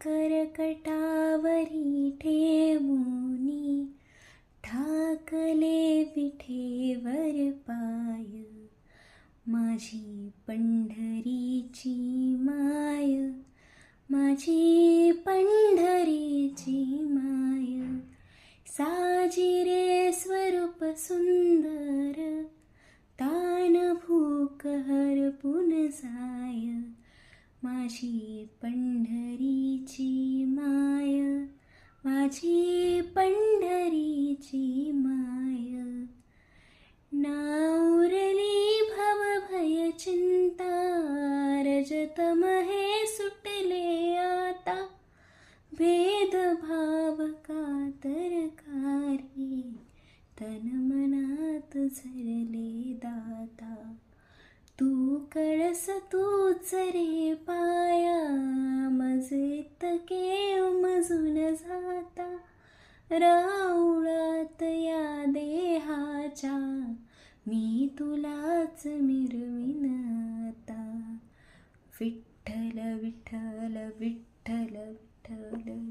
करकटावरी ठेवूनी ठाकले विठेवर पाय. माझी पंढरीची माय, माझी पंढरीची माय. साजिरे स्वरूप सुंदर, तान भूक हरपून जाय. माझी पंढरीची माय, माझी पंढरीची माय. नाउरली भवभय चिंता, रजतम हे सुटले आता. भेदभाव कातरकारी, तन मनात झरले दाता. तू कळस तूच रे पाया, मज इतके उमजून जाता. राऊळात या देहाच्या, मी तुलाच मिरवीन आता. विठ्ठल विठ्ठल विठ्ठल विठ्ठल.